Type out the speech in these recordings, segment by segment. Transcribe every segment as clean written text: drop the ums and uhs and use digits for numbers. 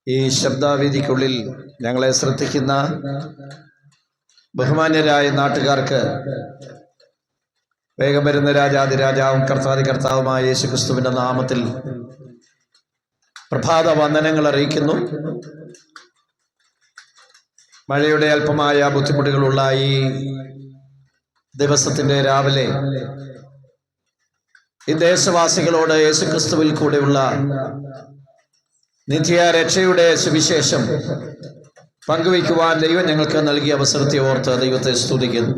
ഈ ശബ്ദാവേദിക്കുള്ളിൽ ഞങ്ങളെ ശ്രദ്ധിക്കുന്ന ബഹുമാന്യരായ നാട്ടുകാർക്ക് വേഗം വരുന്ന രാജാതിരാജാവും കർത്താവുമായ യേശുക്രിസ്തുവിന്റെ നാമത്തിൽ പ്രഭാത വന്ദനങ്ങൾ അറിയിക്കുന്നു. മഴയുടെ അല്പമായ ബുദ്ധിമുട്ടുകളുള്ള ഈ ദിവസത്തിന്റെ രാവിലെ ഈ ദേശവാസികളോട് യേശുക്രിസ്തുവിൽ കൂടെയുള്ള നിത്യ രക്ഷയുടെ സുവിശേഷം പങ്കുവയ്ക്കുവാൻ ദൈവം ഞങ്ങൾക്ക് നൽകിയ അവസരത്തെ ഓർത്ത് ദൈവത്തെ സ്തുതിക്കുന്നു.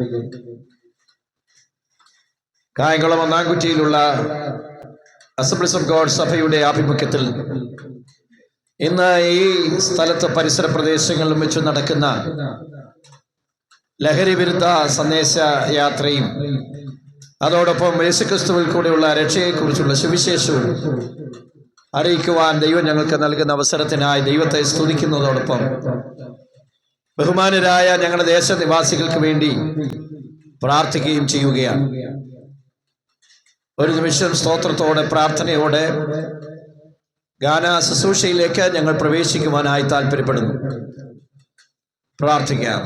കായംകുളം ഒന്നാംകുറ്റിയിലുള്ള അസംബ്ലീസ് ഓഫ് ഗോഡ് സഭയുടെ ആഭിമുഖ്യത്തിൽ ഇന്ന് ഈ സ്ഥലത്ത് പരിസര പ്രദേശങ്ങളിലും വെച്ച് നടക്കുന്ന ലഹരി വിരുദ്ധ സന്ദേശ യാത്രയും അതോടൊപ്പം യേശുക്രിസ്തുവിൽ കൂടെയുള്ള രക്ഷയെക്കുറിച്ചുള്ള സുവിശേഷവും അറിയിക്കുവാൻ ദൈവം ഞങ്ങൾക്ക് നൽകുന്ന അവസരത്തിനായി ദൈവത്തെ സ്തുതിക്കുന്നതോടൊപ്പം ബഹുമാനരായ ഞങ്ങളുടെ ദേശനിവാസികൾക്ക് വേണ്ടി പ്രാർത്ഥിക്കുകയും ചെയ്യുകയാണ്. ഒരു നിമിഷം സ്തോത്രത്തോടെ പ്രാർത്ഥനയോടെ ഗാന ശുശ്രൂഷയിലേക്ക് ഞങ്ങൾ പ്രവേശിക്കുവാനായി താല്പര്യപ്പെടുന്നു. പ്രാർത്ഥിക്കാം.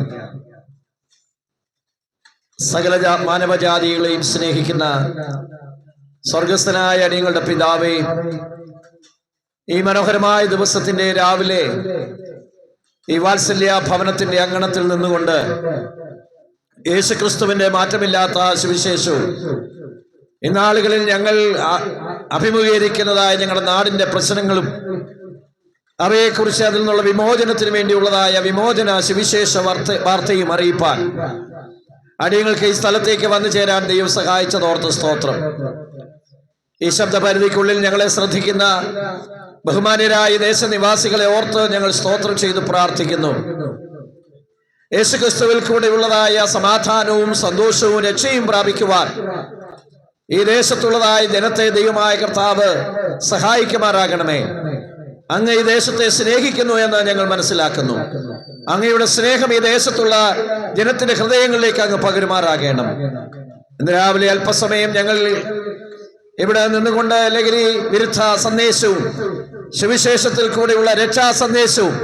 സകല മാനവജാതികളെയും സ്നേഹിക്കുന്ന സ്വർഗസ്ഥനായ നിങ്ങളുടെ പിതാവേ, ഈ മനോഹരമായ ദിവസത്തിന്റെ രാവിലെ ഈ വാത്സല്യ ഭവനത്തിന്റെ അങ്കണത്തിൽ നിന്നുകൊണ്ട് യേശുക്രിസ്തുവിന്റെ മാറ്റമില്ലാത്ത സുവിശേഷവും ഇന്നാളുകളിൽ ഞങ്ങൾ അഭിമുഖീകരിക്കുന്നതായ ഞങ്ങളുടെ നാടിന്റെ പ്രശ്നങ്ങളും അവയെക്കുറിച്ച് അതിൽ നിന്നുള്ള വിമോചനത്തിന് വേണ്ടിയുള്ളതായ വിമോചന സുവിശേഷ വാർത്തയും അറിയിപ്പാൻ അടിയങ്ങൾക്ക് ഈ സ്ഥലത്തേക്ക് വന്നു ചേരാൻ ദൈവം സഹായിച്ചതോർത്ത് സ്തോത്രം. ഈ ശബ്ദപരിധിക്കുള്ളിൽ ഞങ്ങളെ ശ്രദ്ധിക്കുന്ന ബഹുമാന്യരായ ദേശനിവാസികളെ ഓർത്ത് ഞങ്ങൾ സ്തോത്രം ചെയ്ത് പ്രാർത്ഥിക്കുന്നു. യേശുക്രിസ്തുവിൽ കൂടെയുള്ളതായ സമാധാനവും സന്തോഷവും രക്ഷയും പ്രാപിക്കുവാൻ ഈ ദേശത്തുള്ളതായ ജനത്തെ ദൈവമായ കർത്താവ് സഹായിക്കുമാറാകണമേ. അങ്ങ് ഈ ദേശത്തെ സ്നേഹിക്കുന്നു എന്ന് ഞങ്ങൾ മനസ്സിലാക്കുന്നു. അങ്ങയുടെ സ്നേഹം ഈ ദേശത്തുള്ള ജനത്തിന്റെ ഹൃദയങ്ങളിലേക്ക് അങ്ങ് പകരുമാറാകണം. ഇന്ന് രാവിലെ അല്പസമയം ഞങ്ങൾ ഇവിടെ നിന്നുകൊണ്ട് ലഹരി വിരുദ്ധ സന്ദേശവും സുവിശേഷത്തിൽ കൂടെയുള്ള രക്ഷാ സന്ദേശവും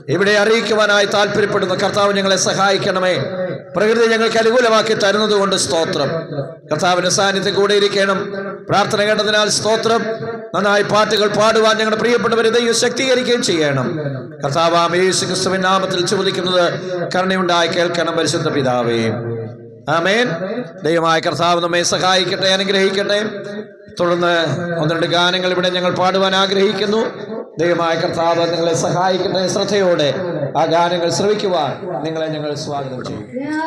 ഇവിടെ അറിയിക്കുവാനായി താല്പര്യപ്പെടുന്നു. കർത്താവ് ഞങ്ങളെ സഹായിക്കണമേ. പ്രകൃതി ഞങ്ങൾക്ക് അനുകൂലമാക്കി തരുന്നത് കൊണ്ട് സ്തോത്രം. കർത്താവിന്റെ സാന്നിധ്യം കൂടെ ഇരിക്കണം. പ്രാർത്ഥന കേട്ടതിനാൽ സ്തോത്രം. നന്നായി പാട്ടുകൾ പാടുവാൻ ഞങ്ങളുടെ പ്രിയപ്പെട്ടവരെ ദൈവം ശക്തീകരിക്കുകയും ചെയ്യണം. കർത്താവാം യേശുക്രിസ്തുവിൻ നാമത്തിൽ ചോദിക്കുന്നത് കരുണയുണ്ടായി കേൾക്കണം പരിശുദ്ധ പിതാവേ. ആമേൻ. ദൈവമായ കർത്താവ് നമ്മെ സഹായിക്കട്ടെ, അനുഗ്രഹിക്കട്ടെ. തുടർന്ന് ഒന്ന് രണ്ട് ഗാനങ്ങൾ ഇവിടെ ഞങ്ങൾ പാടുവാൻ ആഗ്രഹിക്കുന്നു. ദൈവമായ കർത്താവ് നിങ്ങളെ സഹായിക്കട്ടെ. ശ്രദ്ധയോടെ ആ ഗാനങ്ങൾ ശ്രവിക്കുവാൻ നിങ്ങളെ ഞങ്ങൾ സ്വാഗതം ചെയ്യും. Yeah.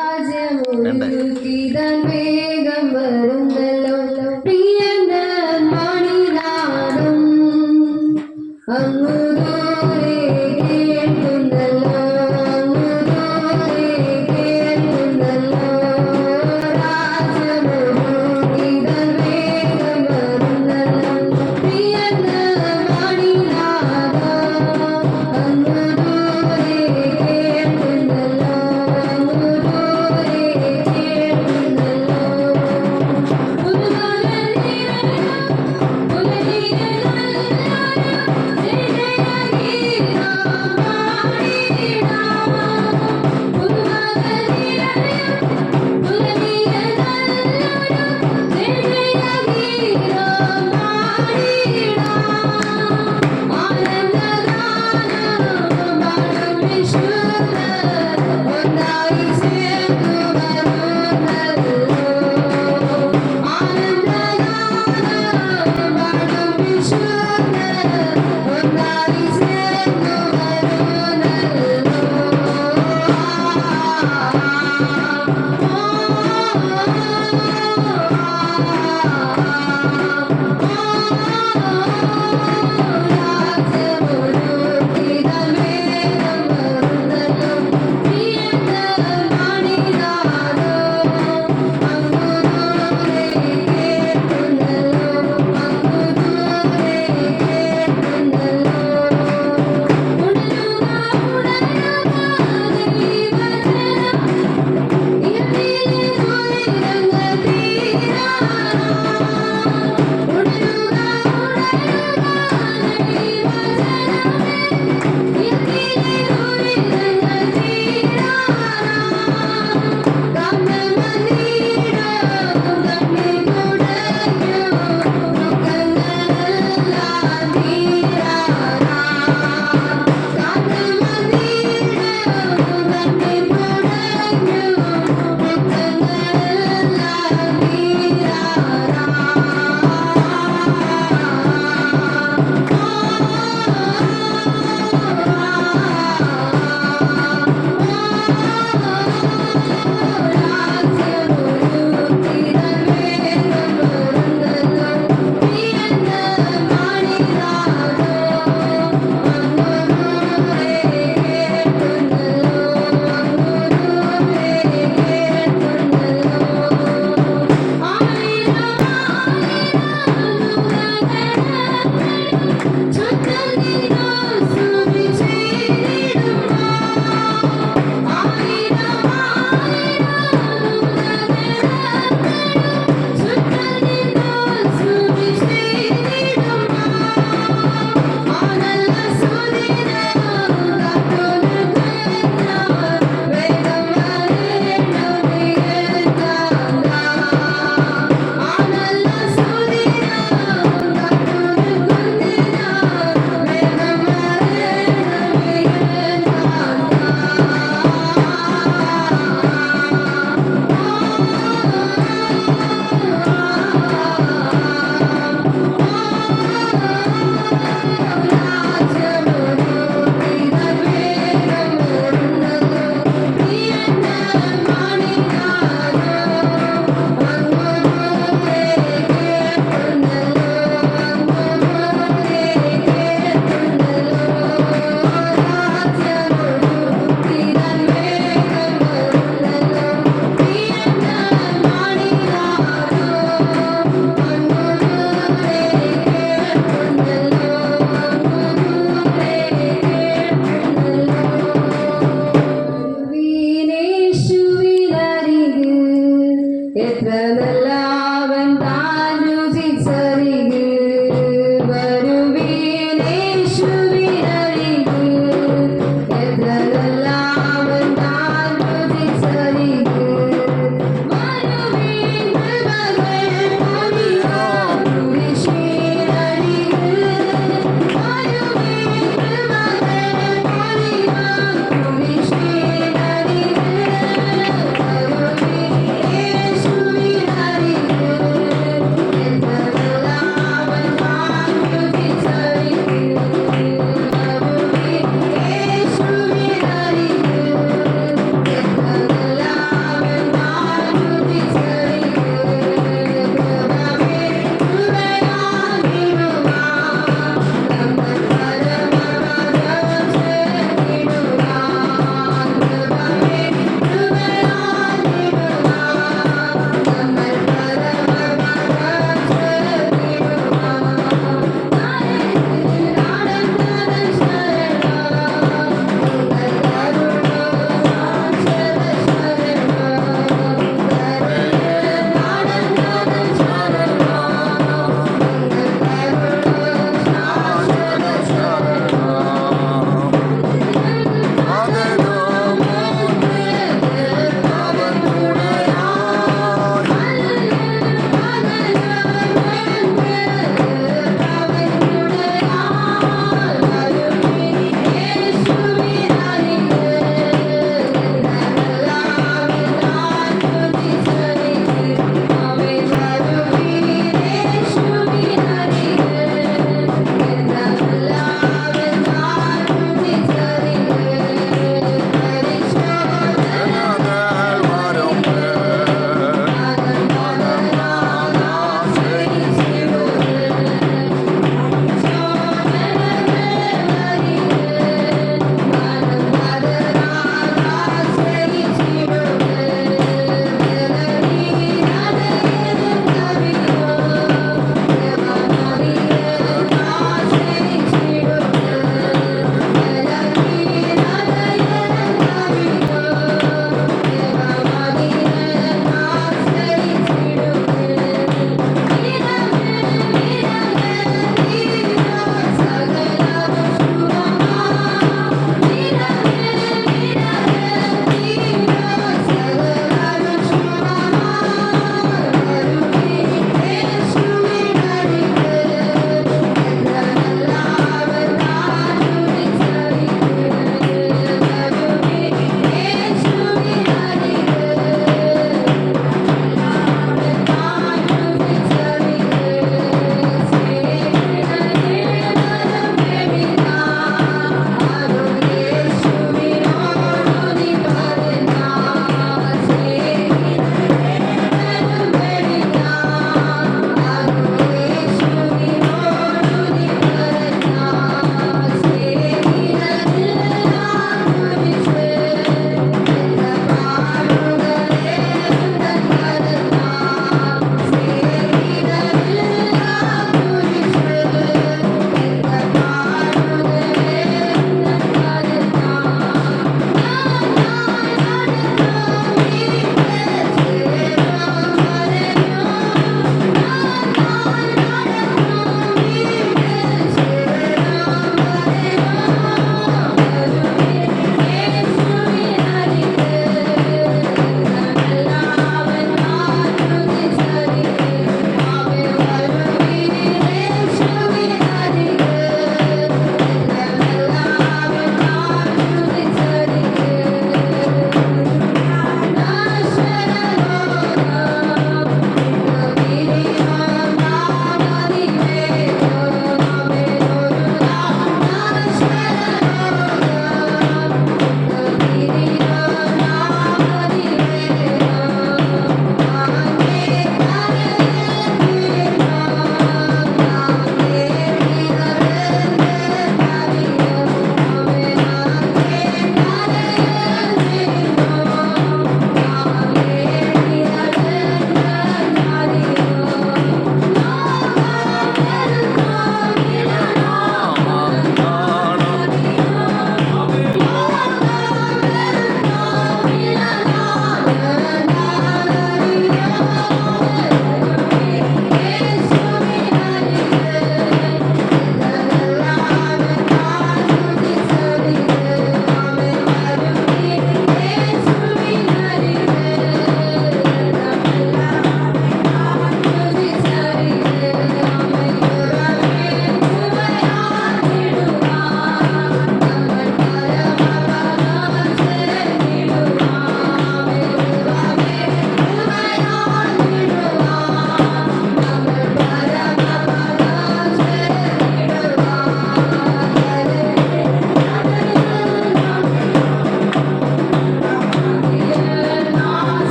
രാജമനോ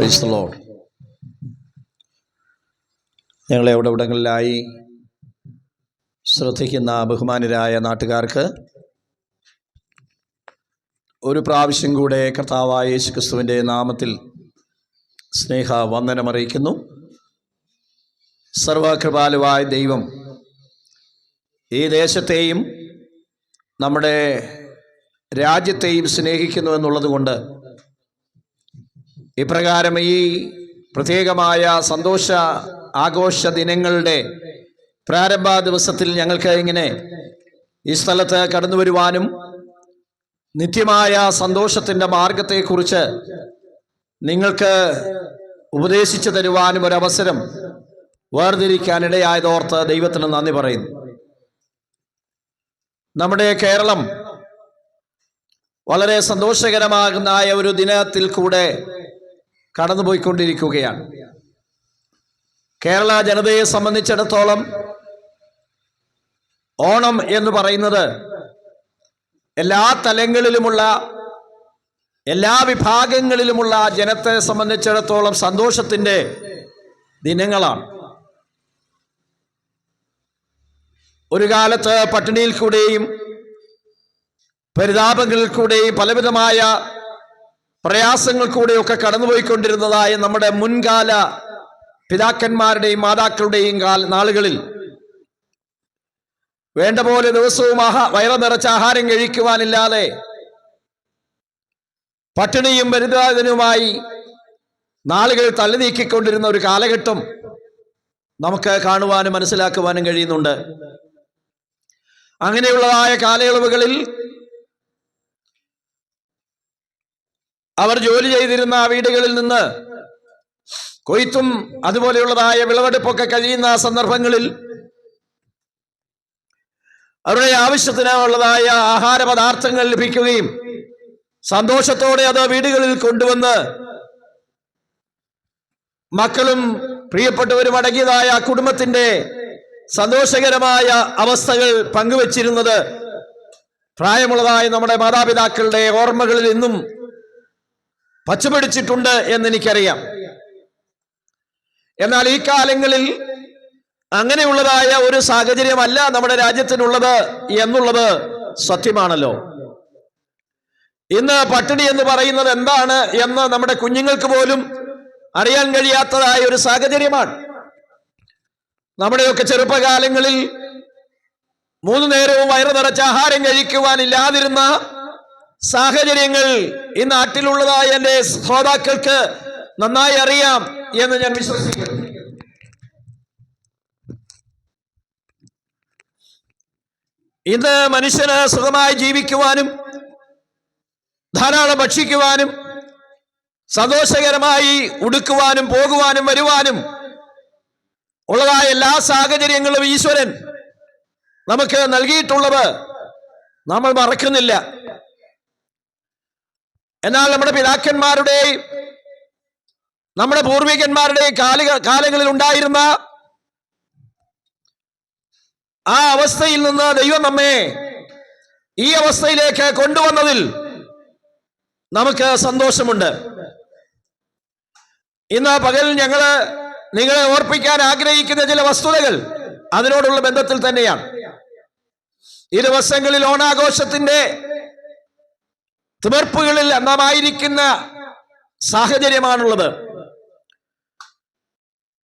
പ്രൈസ് ദി ലോർഡ്. ഞങ്ങളെ എവിടെവിടങ്ങളിലായി ശ്രദ്ധിക്കുന്ന ബഹുമാനരായ നാട്ടുകാർക്ക് ഒരു പ്രാവശ്യം കൂടെ കർത്താവായ യേശുക്രിസ്തുവിൻ്റെ നാമത്തിൽ സ്നേഹവന്ദനമറിയിക്കുന്നു. സർവകൃപാലുവായ ദൈവം ഈ ദേശത്തെയും നമ്മുടെ രാജ്യത്തെയും സ്നേഹിക്കുന്നു എന്നുള്ളത് കൊണ്ട് ഇപ്രകാരം ഈ പ്രത്യേകമായ സന്തോഷ ആഘോഷ ദിനങ്ങളുടെ പ്രാരംഭ ദിവസത്തിൽ ഞങ്ങൾക്ക് ഇങ്ങനെ ഈ സ്ഥലത്ത് കടന്നു വരുവാനും നിത്യമായ സന്തോഷത്തിൻ്റെ മാർഗത്തെക്കുറിച്ച് നിങ്ങൾക്ക് ഉപദേശിച്ചു തരുവാനും ഒരവസരം വേർതിരിക്കാനിടയായതോർത്ത് ദൈവത്തിന് നന്ദി പറയുന്നു. നമ്മുടെ കേരളം വളരെ സന്തോഷകരമാകുന്ന ഒരു ദിനത്തിൽ കൂടെ കടന്നുപോയിക്കൊണ്ടിരിക്കുകയാണ്. കേരള ജനതയെ സംബന്ധിച്ചിടത്തോളം ഓണം എന്ന് പറയുന്നത് എല്ലാ തലങ്ങളിലുമുള്ള എല്ലാ വിഭാഗങ്ങളിലുമുള്ള ജനത്തെ സംബന്ധിച്ചിടത്തോളം സന്തോഷത്തിൻ്റെ ദിനങ്ങളാണ്. ഒരു കാലത്ത് പട്ടിണിയിൽ കൂടെയും പരിതാപങ്ങളിൽ കൂടെയും പലവിധമായ പ്രയാസങ്ങൾ കൂടെയൊക്കെ കടന്നുപോയിക്കൊണ്ടിരുന്നതായ നമ്മുടെ മുൻകാല പിതാക്കന്മാരുടെയും മാതാക്കളുടെയും നാളുകളിൽ വേണ്ട പോലെ ദിവസവും വയറ് നിറച്ച ആഹാരം കഴിക്കുവാനില്ലാതെ പട്ടിണിയും പരിതാപനുമായി നാളുകൾ തള്ളി നീക്കിക്കൊണ്ടിരുന്ന ഒരു കാലഘട്ടം നമുക്ക് കാണുവാനും മനസ്സിലാക്കുവാനും കഴിയുന്നുണ്ട്. അങ്ങനെയുള്ളതായ കാലയളവുകളിൽ അവർ ജോലി ചെയ്തിരുന്ന വീടുകളിൽ നിന്ന് കൊയ്ത്തും അതുപോലെയുള്ളതായ വിളവെടുപ്പൊക്കെ കഴിയുന്ന സന്ദർഭങ്ങളിൽ അവരുടെ ആവശ്യത്തിനുള്ളതായ ആഹാര പദാർത്ഥങ്ങൾ ലഭിക്കുകയും സന്തോഷത്തോടെ അത് വീടുകളിൽ കൊണ്ടുവന്ന് മക്കളും പ്രിയപ്പെട്ടവരും അടങ്ങിയതായ കുടുംബത്തിന്റെ സന്തോഷകരമായ അവസ്ഥകൾ പങ്കുവച്ചിരുന്നത് പ്രായമുള്ളതായ നമ്മുടെ മാതാപിതാക്കളുടെ ഓർമ്മകളിൽ ഇന്നും പച്ചപിടിച്ചിട്ടുണ്ട് എന്നെനിക്കറിയാം. എന്നാൽ ഈ കാലങ്ങളിൽ അങ്ങനെയുള്ളതായ ഒരു സാഹചര്യമല്ല നമ്മുടെ രാജ്യത്തിനുള്ളത് എന്നുള്ളത് സത്യമാണല്ലോ. ഇന്ന് പട്ടിണി എന്ന് പറയുന്നത് എന്താണ് എന്ന് നമ്മുടെ കുഞ്ഞുങ്ങൾക്ക് പോലും അറിയാൻ കഴിയാത്തതായ ഒരു സാഹചര്യമാണ്. നമ്മുടെയൊക്കെ ചെറുപ്പകാലങ്ങളിൽ 3 നേരവും വയറ് നിറച്ച ആഹാരം കഴിക്കുവാനില്ലാതിരുന്ന സാഹചര്യങ്ങൾ ഈ നാട്ടിലുള്ളതായ എൻ്റെ ശ്രോതാക്കൾക്ക് നന്നായി അറിയാം എന്ന് ഞാൻ വിശ്വസിക്കുന്നു. ഇന്ന് മനുഷ്യന് സുഖമായി ജീവിക്കുവാനും ധാരാളം ഭക്ഷിക്കുവാനും സന്തോഷകരമായി ഉടുക്കുവാനും പോകുവാനും വരുവാനും ഉള്ളതായ എല്ലാ സാഹചര്യങ്ങളും ഈശ്വരൻ നമുക്ക് നൽകിയിട്ടുള്ളത് നമ്മൾ മറക്കുന്നില്ല. എന്നാൽ നമ്മുടെ പിതാക്കന്മാരുടെയും നമ്മുടെ പൂർവികന്മാരുടെയും കാലങ്ങളിൽ ഉണ്ടായിരുന്ന ആ അവസ്ഥയിൽ നിന്ന് ദൈവം നമ്മെ ഈ അവസ്ഥയിലേക്ക് കൊണ്ടുവന്നതിൽ നമുക്ക് സന്തോഷമുണ്ട്. ഇന്ന് പകൽ നിങ്ങളെ ഓർപ്പിക്കാൻ ആഗ്രഹിക്കുന്ന ചില വസ്തുതകൾ അതിനോടുള്ള ബന്ധത്തിൽ തന്നെയാണ്. ഈ ദിവസങ്ങളിൽ ഓണാഘോഷത്തിന്റെ തിമിർപ്പുകളിൽ നാമായിരിക്കുന്ന സാഹചര്യമാണുള്ളത്.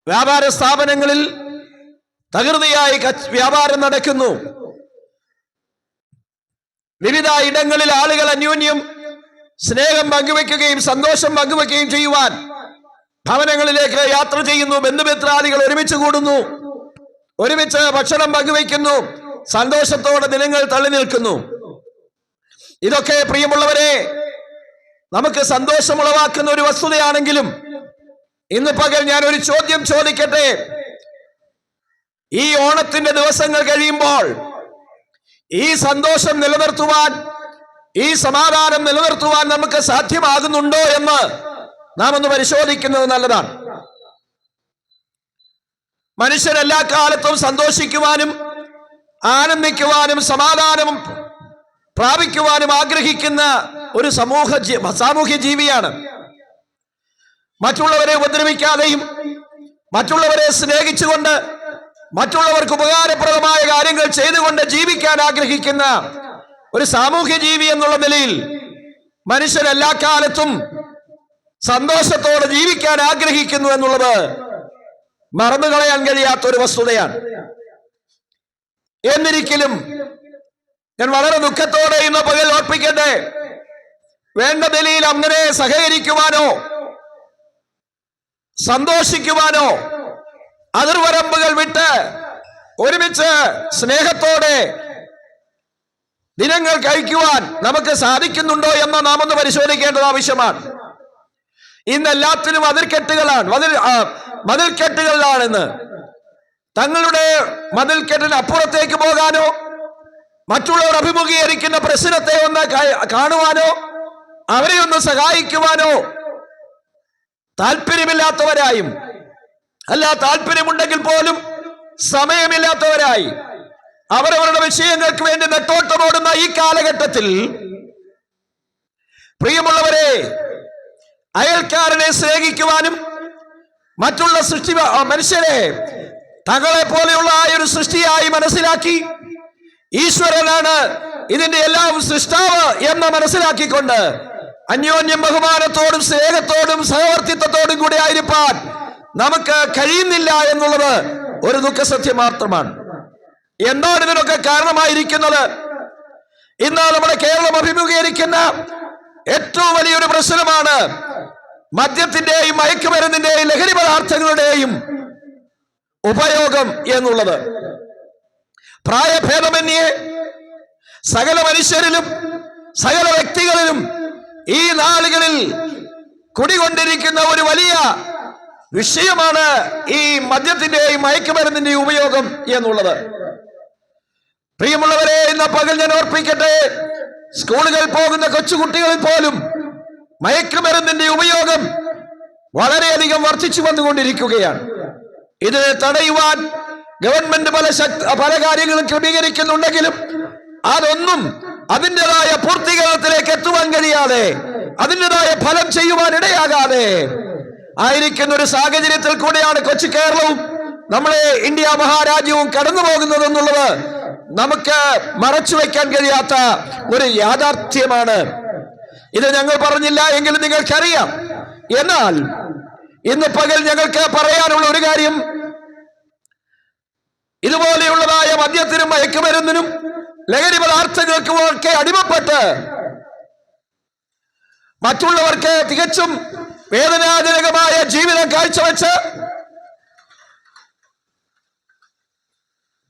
വ്യാപാര സ്ഥാപനങ്ങളിൽ തകൃതിയായി വ്യാപാരം നടക്കുന്നു. വിവിധ ഇടങ്ങളിൽ ആളുകൾ അന്യോന്യം സ്നേഹം പങ്കുവെക്കുകയും സന്തോഷം പങ്കുവെക്കുകയും ചെയ്യുവാൻ ഭവനങ്ങളിലേക്ക് യാത്ര ചെയ്യുന്നു. ബന്ധുമിത്രാദികൾ ഒരുമിച്ച് കൂടുന്നു, ഒരുമിച്ച് ഭക്ഷണം പങ്കുവെക്കുന്നു, സന്തോഷത്തോടെ ദിനങ്ങൾ തള്ളി നിൽക്കുന്നു. ഇതൊക്കെ പ്രിയമുള്ളവരെ നമുക്ക് സന്തോഷമുളവാക്കുന്ന ഒരു വസ്തുതയാണെങ്കിലും ഇന്ന് പകൽ ഞാൻ ഒരു ചോദ്യം ചോദിക്കട്ടെ. ഈ ഓണത്തിന്റെ ദിവസങ്ങൾ കഴിയുമ്പോൾ ഈ സന്തോഷം നിലനിർത്തുവാൻ, ഈ സമാധാനം നിലനിർത്തുവാൻ നമുക്ക് സാധ്യമാകുന്നുണ്ടോ എന്ന് നാം ഒന്ന് പരിശോധിക്കുന്നത് നല്ലതാണ്. മനുഷ്യൻ എല്ലാ കാലത്തും സന്തോഷിക്കുവാനും ആനന്ദിക്കുവാനും സമാധാനം പ്രാപിക്കുവാനും ആഗ്രഹിക്കുന്ന ഒരു സാമൂഹ്യ ജീവിയാണ്. മറ്റുള്ളവരെ ഉപദ്രവിക്കാതെയും മറ്റുള്ളവരെ സ്നേഹിച്ചുകൊണ്ട് മറ്റുള്ളവർക്ക് ഉപകാരപ്രദമായ കാര്യങ്ങൾ ചെയ്തുകൊണ്ട് ജീവിക്കാൻ ആഗ്രഹിക്കുന്ന ഒരു സാമൂഹ്യ ജീവി എന്നുള്ള നിലയിൽ മനുഷ്യൻ എല്ലാ കാലത്തും സന്തോഷത്തോടെ ജീവിക്കാൻ ആഗ്രഹിക്കുന്നു എന്നുള്ളത് മറന്നുകളയാൻ കഴിയാത്ത ഒരു വസ്തുതയാണ്. എന്നിരിക്കലും ഞാൻ വളരെ ദുഃഖത്തോടെ ഇന്ന് പകൽ ഓർപ്പിക്കട്ടെ, വേണ്ട നിലയിൽ അങ്ങനെ സഹകരിക്കുവാനോ സന്തോഷിക്കുവാനോ അതിർവരമ്പുകൾ വിട്ട് ഒരുമിച്ച് സ്നേഹത്തോടെ ദിനങ്ങൾ കഴിക്കുവാൻ നമുക്ക് സാധിക്കുന്നുണ്ടോ എന്ന് നാം ഒന്ന് പരിശോധിക്കേണ്ടത് ആവശ്യമാണ്. ഇന്ന് എല്ലാത്തിനും മതിൽക്കെട്ടുകളിലാണെന്ന് തങ്ങളുടെ മതിൽക്കെട്ടിന് അപ്പുറത്തേക്ക് പോകാനോ മറ്റുള്ളവർ അഭിമുഖീകരിക്കുന്ന പ്രശ്നത്തെ ഒന്ന് കാണുവാനോ അവരെ ഒന്ന് സഹായിക്കുവാനോ താല്പര്യമില്ലാത്തവരായും അല്ല താല്പര്യമുണ്ടെങ്കിൽ പോലും സമയമില്ലാത്തവരായി അവരവരുടെ വിഷയങ്ങൾക്ക് വേണ്ടി നെട്ടോട്ടമോടുന്ന ഈ കാലഘട്ടത്തിൽ പ്രിയമുള്ളവരെ, അയൽക്കാരനെ സ്നേഹിക്കുവാനും മറ്റുള്ള മനുഷ്യരെ തങ്ങളെ പോലെയുള്ള ആ ഒരു സൃഷ്ടിയായി മനസ്സിലാക്കി ഈശ്വരനാണ് ഇതിന്റെ എല്ലാം സൃഷ്ടാവ് എന്ന് മനസ്സിലാക്കിക്കൊണ്ട് അന്യോന്യം ബഹുമാനത്തോടും സ്നേഹത്തോടും സഹവർത്തിത്വത്തോടും കൂടി ആയിരിക്കാൻ നമുക്ക് കഴിയുന്നില്ല എന്നുള്ളത് ഒരു ദുഃഖസത്യം മാത്രമാണ്. എന്താണ് ഇതിനൊക്കെ കാരണമായിരിക്കുന്നത്? ഇന്ന് നമ്മുടെ കേരളം അഭിമുഖീകരിക്കുന്ന ഏറ്റവും വലിയൊരു പ്രശ്നമാണ് മദ്യത്തിന്റെയും മയക്കുമരുന്നിന്റെയും ലഹരി പദാർത്ഥങ്ങളുടെയും ഉപയോഗം എന്നുള്ളത്. പ്രായഭേദമന്യേ സകല മനുഷ്യരിലും സകല വ്യക്തികളിലും ഈ നാളുകളിൽ കുടികൊണ്ടിരിക്കുന്ന ഒരു വലിയ വിഷയമാണ് ഈ മദ്യത്തിന്റെയും മയക്കുമരുന്നിന്റെയും ഉപയോഗം എന്നുള്ളത്. പ്രിയമുള്ളവരെ, ഇന്ന് പകൽ ഞാൻ ഓർപ്പിക്കട്ടെ, സ്കൂളുകളിൽ പോകുന്ന കൊച്ചുകുട്ടികളിൽ പോലും മയക്കുമരുന്നിന്റെ ഉപയോഗം വളരെയധികം വർദ്ധിച്ചു വന്നുകൊണ്ടിരിക്കുകയാണ്. ഇതിനെ തടയുവാൻ ഗവൺമെന്റ് പല കാര്യങ്ങളും ക്രമീകരിക്കുന്നുണ്ടെങ്കിലും അതൊന്നും അതിൻ്റെതായ പൂർത്തീകരണത്തിലേക്ക് എത്തുവാൻ കഴിയാതെ അതിൻ്റെതായ ഫലം ചെയ്യുവാൻ ഇടയാകാതെ ആയിരിക്കുന്ന ഒരു സാഹചര്യത്തിൽ കൂടെയാണ് കൊച്ചു കേരളവും നമ്മളെ ഇന്ത്യ മഹാരാജ്യവും കടന്നു പോകുന്നത് എന്നുള്ളത് നമുക്ക് മറച്ചു വയ്ക്കാൻ കഴിയാത്ത ഒരു യാഥാർത്ഥ്യമാണ്. ഇത് ഞങ്ങൾ പറഞ്ഞില്ല എങ്കിലും നിങ്ങൾക്കറിയാം. എന്നാൽ ഇന്ന് പകൽ ഞങ്ങൾക്ക് പറയാനുള്ള ഒരു കാര്യം, ഇതുപോലെയുള്ളതായ മദ്യത്തിനും മയക്കുമരുന്നിനും ലഹരി പദാർത്ഥങ്ങൾക്കും ഒക്കെ അടിമപ്പെട്ട് മറ്റുള്ളവർക്ക് തികച്ചും വേദനാജനകമായ ജീവിതം കാഴ്ചവെച്ച്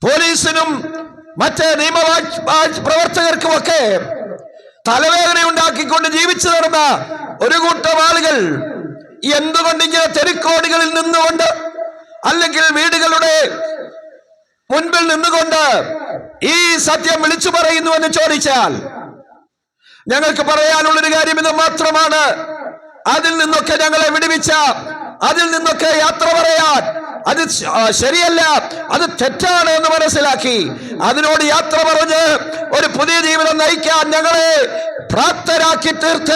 പോലീസിനും മറ്റ് പ്രവർത്തകർക്കുമൊക്കെ തലവേദന ഉണ്ടാക്കിക്കൊണ്ട് ജീവിച്ചു നടന്ന ഒരു കൂട്ടം ആളുകൾ എന്തുകൊണ്ട് ഇങ്ങനെ തെരുക്കോടുകളിൽ നിന്നുകൊണ്ട് അല്ലെങ്കിൽ വീടുകളുടെ മുൻപിൽ നിന്നുകൊണ്ട് ഈ സത്യം വിളിച്ചു പറയുന്നു എന്ന് ചോദിച്ചാൽ ഞങ്ങൾക്ക് പറയാനുള്ളൊരു കാര്യം ഇത് മാത്രമാണ്. അതിൽ നിന്നൊക്കെ ഞങ്ങളെ വിടുവിച്ച, അതിൽ നിന്നൊക്കെ യാത്ര പറയാൻ അത് ശരിയല്ല, അത് തെറ്റാണ് എന്ന് മനസ്സിലാക്കി അതിനോട് യാത്ര പറഞ്ഞ് ഒരു പുതിയ ജീവിതം നയിക്കാൻ ഞങ്ങളെ പ്രാപ്തരാക്കി തീർത്ത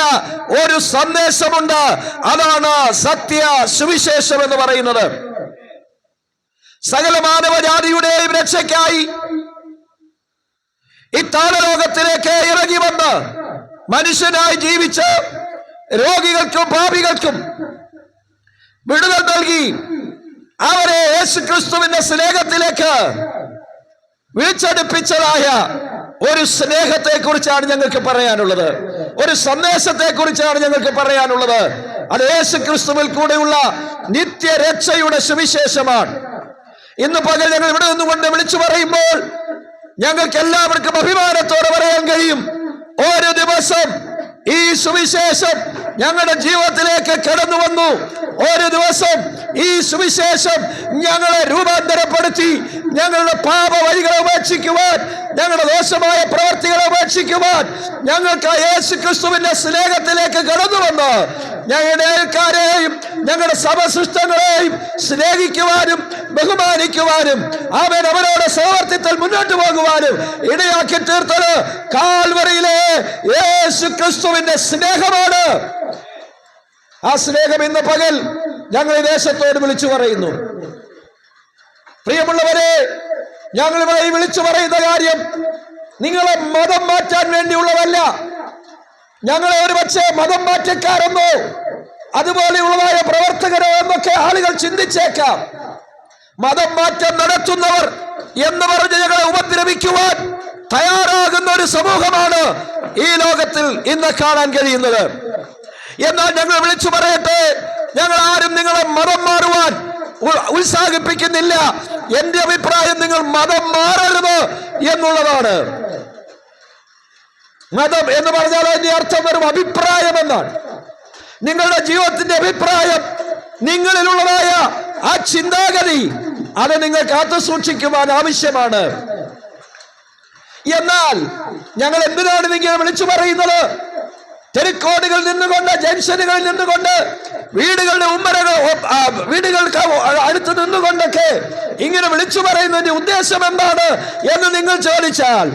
ഒരു സന്ദേശമുണ്ട്. അതാണ് സത്യ സുവിശേഷം എന്ന് പറയുന്നത്. സകല മാനവജാതിയുടെയും രക്ഷയ്ക്കായി ഈ താളലോകത്തിലേക്ക് ഇറങ്ങി വന്ന് മനുഷ്യനായി ജീവിച്ച് രോഗികൾക്കും പാപികൾക്കും വിടുതൽ നൽകി അവരെ യേശുക്രിസ്തുവിന്റെ സ്നേഹത്തിലേക്ക് വിളിച്ചടുപ്പിച്ചതായ ഒരു സ്നേഹത്തെ കുറിച്ചാണ് ഞങ്ങൾക്ക് പറയാനുള്ളത്. ഒരു സന്ദേശത്തെ കുറിച്ചാണ് ഞങ്ങൾക്ക് പറയാനുള്ളത്. അത് യേശുക്രിസ്തുവിൽ കൂടെയുള്ള നിത്യരക്ഷയുടെ സുവിശേഷമാണ്. ഇന്ന് പകൽ ഞങ്ങൾ ഇവിടെ നിന്നുകൊണ്ട് വിളിച്ചു പറയുമ്പോൾ ഞങ്ങൾക്ക് എല്ലാവർക്കും അഭിമാനത്തോടെ പറയാൻ കഴിയും, ഓരോ ദിവസം ഈ സുവിശേഷം ഞങ്ങളുടെ ജീവിതത്തിലേക്ക് കടന്നു വന്നു. ഓരോ ദിവസം ഈ സുവിശേഷം ഞങ്ങളെ രൂപാന്തരപ്പെടുത്തി ഞങ്ങളുടെ പാപ വഴികളെ ഉപേക്ഷിക്കുവാൻ, ഞങ്ങളുടെ ദോഷമായ പ്രവർത്തികളെ ഉപേക്ഷിക്കുവാൻ ഞങ്ങൾക്ക് യേശുക്രിസ്തുവിന്റെ സ്നേഹത്തിലേക്ക് കടന്നു വന്ന് ഞങ്ങളുടെ അയൽക്കാരെയും ഞങ്ങളുടെ സമശിഷ്ടങ്ങളെയും സ്നേഹിക്കുവാനും ബഹുമാനിക്കുവാനും അവരോട് സഹവർത്തിത്വത്തിൽ മുന്നോട്ട് പോകുവാനും ഇടയാക്കി തീർത്തത് കാൽവറിയിലെ യേശുക്രിസ്തുവിന്റെ സ്നേഹമാണ്. ആ സ്നേഹം ഇന്ന് പകൽ ഞങ്ങൾ ഈ ദേശത്തോട് വിളിച്ചു പറയുന്നു. പ്രിയമുള്ളവരെ, ഞങ്ങളുമായി വിളിച്ചു പറയുന്ന കാര്യം നിങ്ങളെ മതം മാറ്റാൻ വേണ്ടിയുള്ളതല്ല. ഞങ്ങളെ ഒരുപക്ഷെ മതം മാറ്റക്കാരെന്നോ അതുപോലെയുള്ളതായ പ്രവർത്തകരോ എന്നൊക്കെ ആളുകൾ ചിന്തിച്ചേക്കാം. മതം മാറ്റം നടത്തുന്നവർ എന്ന് പറഞ്ഞ് ഞങ്ങളെ ഉപദ്രവിക്കുവാൻ തയ്യാറാകുന്ന ഒരു സമൂഹമാണ് ഈ ലോകത്തിൽ ഇന്ന് കാണാൻ കഴിയുന്നത്. എന്നാൽ ഞങ്ങൾ വിളിച്ചു പറയട്ടെ, ഞങ്ങൾ ആരും നിങ്ങളെ മതം മാറുവാൻ ഉത്സാഹിപ്പിക്കുന്നില്ല. എന്റെ അഭിപ്രായം, നിങ്ങൾ മതം മാറരുത് എന്നുള്ളതാണ്. മതം എന്ന് പറഞ്ഞാൽ അതിന്റെ അർത്ഥം വെറും അഭിപ്രായം എന്നാണ്. നിങ്ങളുടെ ജീവിതത്തിന്റെ അഭിപ്രായം, നിങ്ങളിലുള്ളതായ ആ ചിന്താഗതി, അത് നിങ്ങൾ കാത്തു സൂക്ഷിക്കുവാൻ ആവശ്യമാണ്. എന്നാൽ ഞങ്ങൾ എന്തിനാണ് നിങ്ങൾ വിളിച്ചു പറയുന്നത്? തെരുക്കോടുകളിൽ നിന്നുകൊണ്ട്, ജംഗ്ഷനുകളിൽ നിന്നുകൊണ്ട്, വീടുകൾക്ക് അടുത്ത് നിന്നുകൊണ്ടൊക്കെ ഇങ്ങനെ വിളിച്ചു പറയുന്നതിന്റെ ഉദ്ദേശം എന്താണ് എന്ന് നിങ്ങൾ ചോദിച്ചാൽ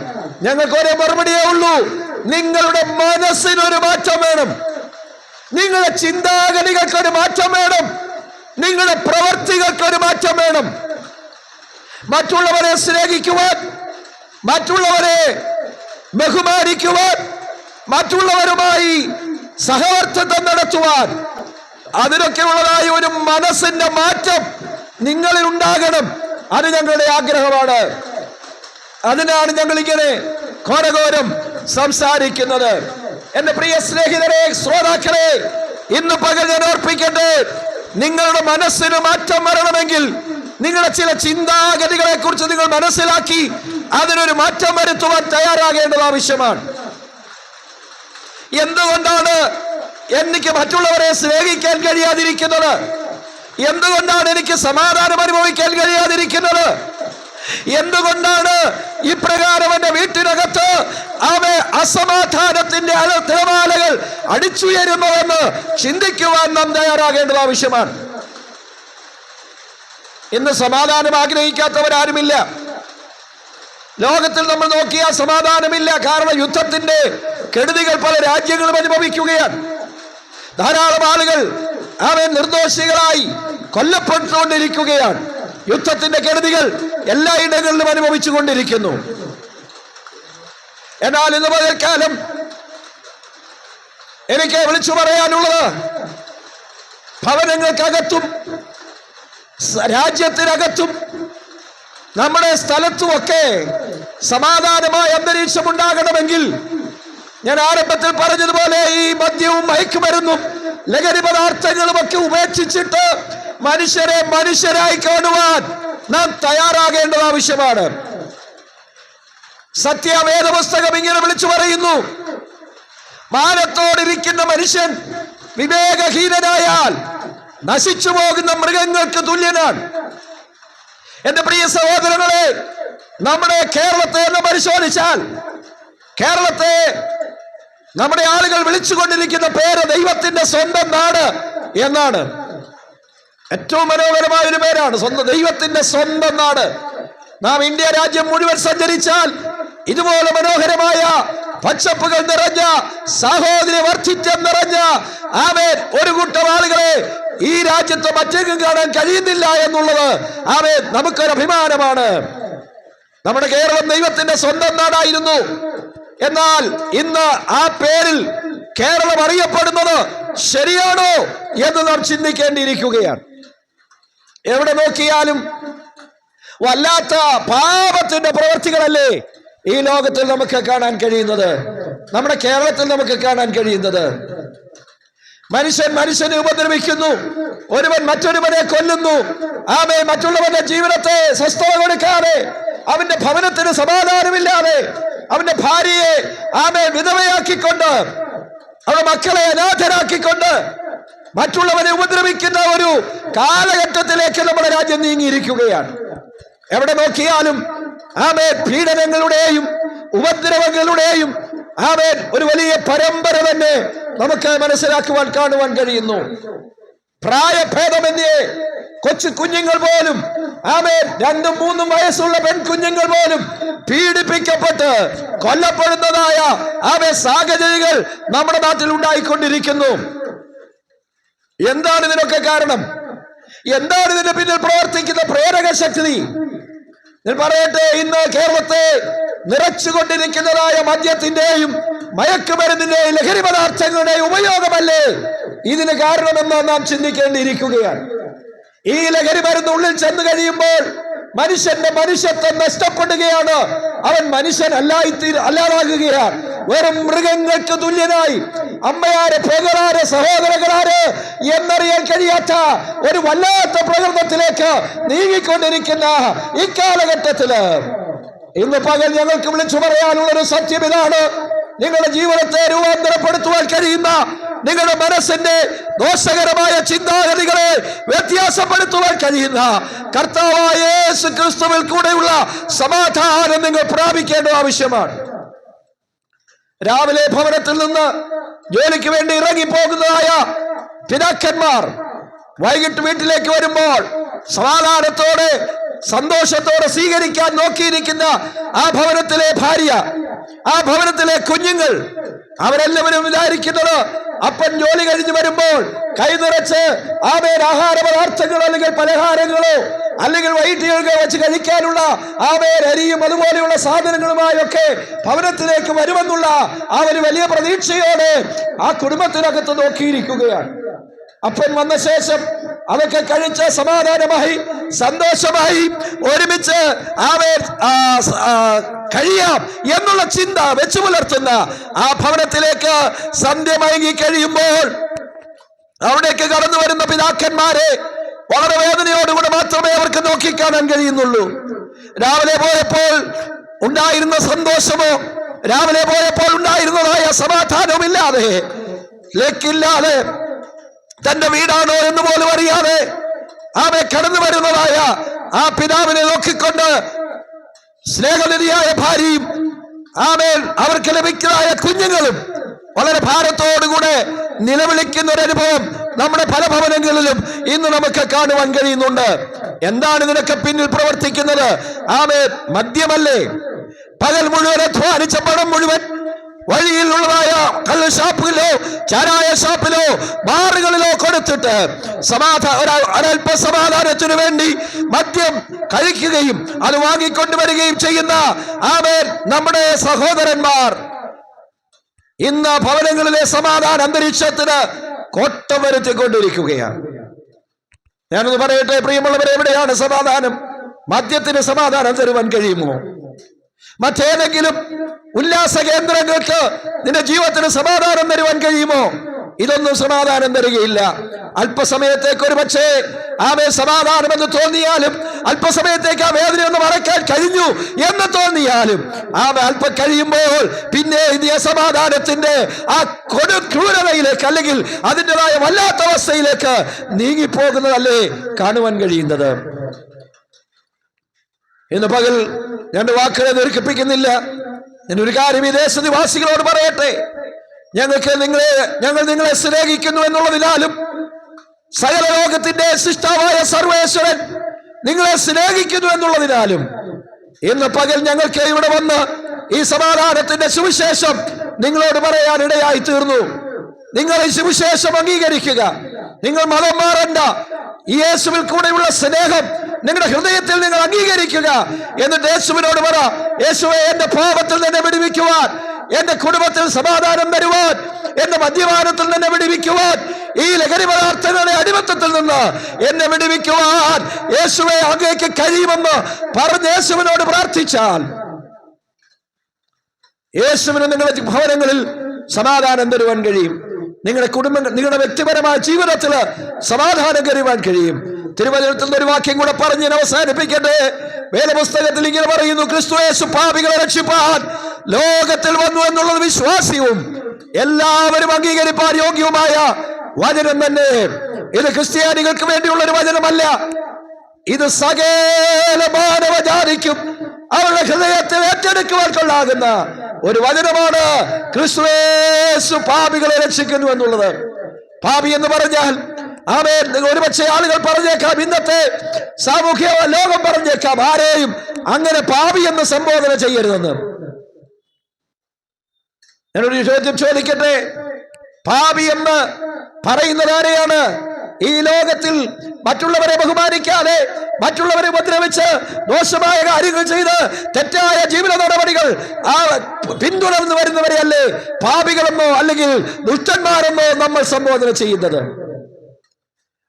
ഞങ്ങൾക്ക് ഒരേ മറുപടിയേ ഉള്ളൂ. നിങ്ങളുടെ മനസ്സിനൊരു മാറ്റം വേണം, നിങ്ങളുടെ ചിന്താഗതികൾക്കൊരു മാറ്റം വേണം, നിങ്ങളുടെ പ്രവർത്തികൾക്കൊരു മാറ്റം വേണം. മറ്റുള്ളവരെ സ്നേഹിക്കുവാൻ, മറ്റുള്ളവരെ ബഹുമാനിക്കുവാൻ, മറ്റുള്ളവരുമായി സഹവർത്തിത്വം നടത്തുവാൻ, അതിനൊക്കെയുള്ളതായ ഒരു മനസ്സിന്റെ മാറ്റം നിങ്ങളിൽ ഉണ്ടാകണം. അത് ഞങ്ങളുടെ ആഗ്രഹമാണ്. അതിനാണ് ഞങ്ങൾ ഇങ്ങനെ ഘോരഘോരം സംസാരിക്കുന്നത്. എന്റെ പ്രിയ സ്നേഹിതരെ, ശ്രോതാക്കളെ, ഇന്ന് പകൽ ഞാൻ ഓർപ്പിക്കട്ടെ, നിങ്ങളുടെ മനസ്സിന് മാറ്റം വരണമെങ്കിൽ നിങ്ങളുടെ ചില ചിന്താഗതികളെ കുറിച്ച് നിങ്ങൾ മനസ്സിലാക്കി അതിനൊരു മാറ്റം വരുത്തുവാൻ തയ്യാറാകേണ്ടത് ആവശ്യമാണ്. എന്തുകൊണ്ടാണ് എനിക്ക് മറ്റുള്ളവരെ സ്നേഹിക്കാൻ കഴിയാതിരിക്കുന്നത്? എന്തുകൊണ്ടാണ് എനിക്ക് സമാധാനം അനുഭവിക്കാൻ കഴിയാതിരിക്കുന്നത്? എന്തുകൊണ്ടാണ് ഇപ്രകാരം എന്റെ വീട്ടിനകത്ത് അസമാധാനത്തിന്റെ തിരമാലകൾ അടിച്ചുയരുന്നതെന്ന് ചിന്തിക്കുവാൻ നാം തയ്യാറാകേണ്ടത് ആവശ്യമാണ്. ഇന്ന് സമാധാനം ആഗ്രഹിക്കാത്തവരാരുമില്ല. ലോകത്തിൽ നമ്മൾ നോക്കിയാൽ സമാധാനമില്ല. കാരണം യുദ്ധത്തിന്റെ കെടുതികൾ പല രാജ്യങ്ങളും അനുഭവിക്കുകയാണ്. ധാരാളം ആളുകൾ നിർദോഷികളായി കൊല്ലപ്പെട്ടുകൊണ്ടിരിക്കുകയാണ്. യുദ്ധത്തിന്റെ കെടുതികൾ എല്ലായിടങ്ങളിലും അനുഭവിച്ചു കൊണ്ടിരിക്കുന്നു. എന്നാൽ ഇന്ന് പകൽക്കാലം എനിക്ക് വിളിച്ചു പറയാനുള്ളത്, ഭവനങ്ങൾക്കകത്തും രാജ്യത്തിനകത്തും നമ്മുടെ സ്ഥലത്തുമൊക്കെ സമാധാനമായ അന്തരീക്ഷം ഉണ്ടാകണമെങ്കിൽ, ഞാൻ ആരംഭത്തിൽ പറഞ്ഞതുപോലെ, ഈ മദ്യവും മയക്കുമരുന്നും ലഹരി പദാർത്ഥങ്ങളും ഒക്കെ ഉപേക്ഷിച്ചിട്ട് മനുഷ്യരെ മനുഷ്യരായി കാണുവാൻ നാം തയ്യാറാകേണ്ടത് ആവശ്യമാണ്. സത്യവേദ പുസ്തകം ഇങ്ങനെ വിളിച്ചു പറയുന്നു, മാനത്തോടിരിക്കുന്ന മനുഷ്യൻ വിവേകഹീനനായാൽ നശിച്ചു പോകുന്ന മൃഗങ്ങൾക്ക് തുല്യനാണ്. എന്റെ പ്രിയ സഹോദരങ്ങളെ, നമ്മുടെ കേരളത്തെ എന്ന് പരിശോധിച്ചാൽ, കേരളത്തെ നമ്മുടെ ആളുകൾ വിളിച്ചുകൊണ്ടിരിക്കുന്ന പേര് ദൈവത്തിന്റെ സ്വന്തം നാട് എന്നാണ്. ഏറ്റവും മനോഹരമായ ഒരു പേരാണ്, ദൈവത്തിന്റെ സ്വന്തം നാട്. നാം ഇന്ത്യ രാജ്യം മുഴുവൻ സഞ്ചരിച്ചാൽ ഇതുപോലെ മനോഹരമായ പച്ചപ്പുകൾ നിറഞ്ഞ, സാഹോദര്യ വർദ്ധിത്വം നിറഞ്ഞ ഒരു കൂട്ടം ആളുകളെ ഈ രാജ്യത്ത് മറ്റെങ്ങും കാണാൻ കഴിയുന്നില്ല എന്നുള്ളത് നമുക്കൊരു അഭിമാനമാണ്. നമ്മുടെ കേരളം ദൈവത്തിന്റെ സ്വന്തം നാടായിരുന്നു. എന്നാൽ ഇന്ന് ആ പേരിൽ കേരളം അറിയപ്പെടുന്നത് ശരിയാണോ എന്ന് നാം ചിന്തിക്കേണ്ടിയിരിക്കുകയാണ്. എവിടെ നോക്കിയാലും വല്ലാത്ത പാപത്തിന്റെ പ്രവൃത്തികളല്ലേ ഈ ലോകത്തിൽ നമുക്ക് കാണാൻ കഴിയുന്നത്, നമ്മുടെ കേരളത്തിൽ നമുക്ക് കാണാൻ കഴിയുന്നത്. മനുഷ്യൻ മനുഷ്യനെ ഉപദ്രവിക്കുന്നു, ഒരുവൻ മറ്റൊരുവനെ കൊല്ലുന്നു, മറ്റുള്ളവന്റെ ജീവിതത്തെ സ്വസ്ഥത കൊടുക്കാതെ, അവന്റെ ഭവനത്തിന് സമാധാനമില്ലാതെ, അവന്റെ ഭാര്യയെ വിധവയാക്കിക്കൊണ്ട്, അവരുടെ മക്കളെ അനാഥരാക്കിക്കൊണ്ട് മറ്റുള്ളവരെ ഉപദ്രവിക്കുന്ന ഒരു കാലഘട്ടത്തിലേക്ക് നമ്മുടെ രാജ്യം നീങ്ങിയിരിക്കുകയാണ്. എവിടെ നോക്കിയാലും പീഡനങ്ങളുടെയും ഉപദ്രവങ്ങളുടെയും ഒരു വലിയ പരമ്പര തന്നെ നമുക്ക് മനസ്സിലാക്കുവാൻ, കാണുവാൻ കഴിയുന്നു. പ്രായഭേദമന്യേ കൊച്ചു കുഞ്ഞുങ്ങൾ പോലും 2-3 വയസ്സുള്ള പെൺകുഞ്ഞുങ്ങൾ പോലും പീഡിപ്പിക്കപ്പെട്ട് കൊല്ലപ്പെടുന്നതായ സാഹചര്യങ്ങൾ നമ്മുടെ നാട്ടിൽ ഉണ്ടായിക്കൊണ്ടിരിക്കുന്നു. എന്താണ് ഇതിനൊക്കെ കാരണം? എന്താണ് ഇതിന്റെ പിന്നിൽ പ്രവർത്തിക്കുന്ന പ്രേരക ശക്തി? ഞാൻ പറയട്ടെ, ഇന്ന് കേരളത്തെ നിറച്ചുകൊണ്ടിരിക്കുന്നതായ മദ്യത്തിന്റെയും മയക്കുമരുന്നിന്റെയും ലഹരി പദാർത്ഥങ്ങളുടെയും ഉപയോഗമല്ലേ ഇതിന് കാരണമെന്ന് നാം ചിന്തിക്കേണ്ടിയിരിക്കുകയാണ്. ഈ ലഹരി മരുന്ന് ഉള്ളിൽ ചെന്ന് കഴിയുമ്പോൾ മനുഷ്യന്റെ മനുഷ്യത്വം നഷ്ടപ്പെടുകയാണ്. അവൻ മനുഷ്യൻ അല്ലാതാകുകയാണ്. വെറും മൃഗങ്ങൾക്ക് തുല്യനായി അമ്മയാര്, പെങ്ങളാര്, സഹോദരങ്ങളാര് എന്നറിയാൻ കഴിയാത്ത ഒരു വല്ലാത്ത പ്രകൃതത്തിലേക്ക് നീങ്ങിക്കൊണ്ടിരിക്കുന്ന ഇക്കാലഘട്ടത്തില് ഇന്ന് പകൽ ഞങ്ങൾക്ക് വിളിച്ചു പറയാനുള്ളൊരു സത്യം ഇതാണ്: നിങ്ങളുടെ ജീവിതത്തെ രൂപാന്തരപ്പെടുത്തുവാൻ കഴിയുന്ന, നിങ്ങളുടെ മനസ്സിന്റെ ദോഷകരമായ ചിന്താഗതികളെ വ്യത്യാസപ്പെടുത്തുവാൻ കഴിയുന്ന കർത്താവായ യേശു ക്രിസ്തുവിൽ കൂടെയുള്ള സമാധാനം നിങ്ങൾ പ്രാപിക്കേണ്ട ആവശ്യമാണ്. രാവിലെ ഭവനത്തിൽ നിന്ന് ജോലിക്ക് വേണ്ടി ഇറങ്ങിപ്പോകുന്നതായ പിതാക്കന്മാർ വൈകിട്ട് വീട്ടിലേക്ക് വരുമ്പോൾ സമാധാനത്തോടെ സന്തോഷത്തോടെ സ്വീകരിക്കാൻ നോക്കിയിരിക്കുന്ന ആ ഭവനത്തിലെ ഭാര്യ, ആ ഭവനത്തിലെ കുഞ്ഞുങ്ങൾ, അവരെല്ലാവരും വിചാരിക്കുന്നത് അപ്പൻ ജോലി കഴിഞ്ഞ് വരുമ്പോൾ കൈ നിറച്ച് ആഹാര പദാർത്ഥങ്ങളോ അല്ലെങ്കിൽ പലഹാരങ്ങളോ അല്ലെങ്കിൽ വൈകിട്ടുകൾക്ക് വെച്ച് കഴിക്കാനുള്ള അരിയും അതുപോലെയുള്ള സാധനങ്ങളുമായൊക്കെ ഭവനത്തിലേക്ക് വരുമെന്നുള്ള ആ ഒരു വലിയ പ്രതീക്ഷയോടെ ആ കുടുംബത്തിനകത്ത് നോക്കിയിരിക്കുകയാണ്. അപ്പൻ വന്ന ശേഷം അതൊക്കെ കഴിച്ച് സമാധാനമായി സന്തോഷമായി ഒരുമിച്ച് കഴിയാം എന്നുള്ള ചിന്ത വെച്ചു പുലർത്തുന്ന ആ ഭവനത്തിലേക്ക് സന്ധ്യ മയങ്ങി കഴിയുമ്പോൾ അവിടേക്ക് കടന്നു വരുന്ന പിതാക്കന്മാരെ വളരെ വേദനയോടുകൂടെ മാത്രമേ അവർക്ക് നോക്കിക്കാണാൻ കഴിയുന്നുള്ളൂ. രാവിലെ പോയപ്പോൾ ഉണ്ടായിരുന്ന സന്തോഷമോ, രാവിലെ പോയപ്പോൾ ഉണ്ടായിരുന്നതായ സമാധാനവും ഇല്ലാതെ, ലേക്കില്ലാതെ, തന്റെ വീടാണോ എന്ന് പോലും അറിയാതെ കടന്നു വരുന്നതായ ആ പിതാവിനെ നോക്കിക്കൊണ്ട് സ്നേഹനിധിയായ ഭാര്യയും അവർക്ക് ലഭിക്കുന്നതായ കുഞ്ഞുങ്ങളും വളരെ ഭാരത്തോടുകൂടെ നിലവിളിക്കുന്ന ഒരു അനുഭവം നമ്മുടെ പല ഭവനങ്ങളിലും ഇന്ന് നമുക്ക് കാണുവാൻ കഴിയുന്നുണ്ട്. എന്താണ് ഇതിനൊക്കെ പിന്നിൽ പ്രവർത്തിക്കുന്നത്? മദ്യമല്ലേ? പകൽ മുഴുവൻ അധ്വാനിച്ച പണം മുഴുവൻ വഴിയിലുള്ളതായ കള്ള് ഷാപ്പിലോ ചാരായ ഷാപ്പിലോ ബാറുകളിലോ കൊടുത്തിട്ട് ഒരൽപ്പ സമാധാനത്തിനു വേണ്ടി മദ്യം കഴിക്കുകയും അത് വാങ്ങിക്കൊണ്ടുവരികയും ചെയ്യുന്ന നമ്മുടെ സഹോദരന്മാർ ഇന്ന് ഭവനങ്ങളിലെ സമാധാന അന്തരീക്ഷത്തിന് കോട്ടം വരുത്തിക്കൊണ്ടിരിക്കുകയാണ്. ഞാനൊന്ന് പറയട്ടെ പ്രിയമുള്ളവരെ, എവിടെയാണ് സമാധാനം? മദ്യത്തിന് സമാധാനം തരുവാൻ കഴിയുമോ? മറ്റേതെങ്കിലും ഉല്ലാസ കേന്ദ്രങ്ങൾക്ക് നിന്റെ ജീവിതത്തിന് സമാധാനം തരുവാൻ കഴിയുമോ? ഇതൊന്നും സമാധാനം തരികയില്ല. അല്പസമയത്തേക്ക് ഒരു പക്ഷേ സമാധാനമെന്ന് തോന്നിയാലും, അല്പസമയത്തേക്ക് ആ വേദന ഒന്ന് മറക്കാൻ കഴിഞ്ഞു എന്ന് തോന്നിയാലും അല്പം കഴിയുമ്പോൾ പിന്നെ ഈ സമാധാനത്തിന്റെ ആ ക്രൂരതയിലേക്ക് അല്ലെങ്കിൽ അതിൻ്റെതായ വല്ലാത്ത അവസ്ഥയിലേക്ക് നീങ്ങിപ്പോകുന്നതല്ലേ കാണുവാൻ കഴിയുന്നത്. ഇന്ന് പകൽ രണ്ട് വാക്കുകളെ ദീർഘിപ്പിക്കുന്നില്ല. ഞാനൊരു കാര്യം ഈ ദേശനിവാസികളോട് പറയട്ടെ. ഞങ്ങൾ നിങ്ങളെ സ്നേഹിക്കുന്നു എന്നുള്ളതിനാലും സകല ലോകത്തിന്റെ സൃഷ്ടാവായ സർവേശ്വരൻ നിങ്ങളെ സ്നേഹിക്കുന്നു എന്നുള്ളതിനാലും ഇന്ന് പകൽ ഞങ്ങൾക്ക് ഇവിടെ വന്ന് ഈ സമാധാനത്തിന്റെ സുവിശേഷം നിങ്ങളോട് പറയാനിടയായി തീർന്നു. നിങ്ങൾ ഈ സുവിശേഷം അംഗീകരിക്കുക. നിങ്ങൾ മതം മാറണ്ട. ഈ യേശുവിൽ കൂടെയുള്ള സ്നേഹം നിങ്ങളുടെ ഹൃദയത്തിൽ നിങ്ങൾ അംഗീകരിക്കുക. എന്നിട്ട് യേശുവിനോട് പറ, യേശുവേ, എന്റെ പാപത്തിൽ നിന്നെ വിടുവിക്കുവാൻ, എന്റെ കുടുംബത്തിൽ സമാധാനം തരുവാൻ, എന്റെ മദ്യപാനത്തിൽ നിന്നെ വിടുവിക്കുവാൻ, ഈ ലഹരി പദാർത്ഥങ്ങളുടെ അടിമത്തത്തിൽ നിന്ന് എന്നെ വിടുവിക്കുവാൻ യേശുവേ അങ്ങേക്ക് കഴിയുമെന്ന് പറഞ്ഞ് യേശുവിനോട് പ്രാർത്ഥിച്ചാൽ യേശുവിന് നിങ്ങളുടെ ഭവനങ്ങളിൽ സമാധാനം തരുവാൻ കഴിയും. നിങ്ങളുടെ വ്യക്തിപരമായ ജീവിതത്തിൽ സമാധാനം കരുവാൻ കഴിയും. തിരുവചനത്തിൽ ഒരു വാക്യം കൂടെ പറഞ്ഞ് ഞാൻ അവസാനിപ്പിക്കട്ടെ. വേദപുസ്തകത്തിൽ ഇങ്ങനെ പറയുന്നു: ക്രിസ്തു യേശു പാപികളെ രക്ഷിപ്പാൻ ലോകത്തിൽ വന്നു എന്നുള്ളത് വിശ്വാസ്യവും എല്ലാവരും അംഗീകരിപ്പാൻ യോഗ്യവുമായ വചനം തന്നെ. ഇത് ക്രിസ്ത്യാനികൾക്ക് വേണ്ടിയുള്ള ഒരു വചനമല്ല. ഇത് സകല മാനവജാതിക്കും അവരുടെ ഹൃദയത്തിൽ ഏറ്റെടുക്കുവാൻ കൊള്ളാകുന്ന ഒരു വചനമാണ്. ക്രിസ്തു യേശു പാപികളെ രക്ഷിക്കുന്നു എന്നുള്ളത്. പാപി എന്ന് പറഞ്ഞാൽ ഒരുപക്ഷെ ആളുകൾ പറഞ്ഞേക്കാം, ഇന്നത്തെ സാമൂഹ്യ ലോകം പറഞ്ഞേക്കാം, ആരെയും അങ്ങനെ പാപി എന്ന് സംബോധന ചെയ്യരുതെന്ന്. ഞാനൊരു ചോദ്യം ചോദിക്കട്ടെ. പാപി എന്ന് പറയുന്നത് ആരെയാണ്? ഈ ലോകത്തിൽ മറ്റുള്ളവരെ ബഹുമാനിക്കാതെ, മറ്റുള്ളവരെ ഉപദ്രവിച്ച്, ദോഷമായ കാര്യങ്ങൾ ചെയ്ത്, തെറ്റായ ജീവിത നടപടികൾ പിന്തുടർന്നു വരുന്നവരെയല്ലേ പാപികളെന്നോ അല്ലെങ്കിൽ ദുഷ്ടന്മാരെന്നോ നമ്മൾ സംബോധന ചെയ്യുന്നത്.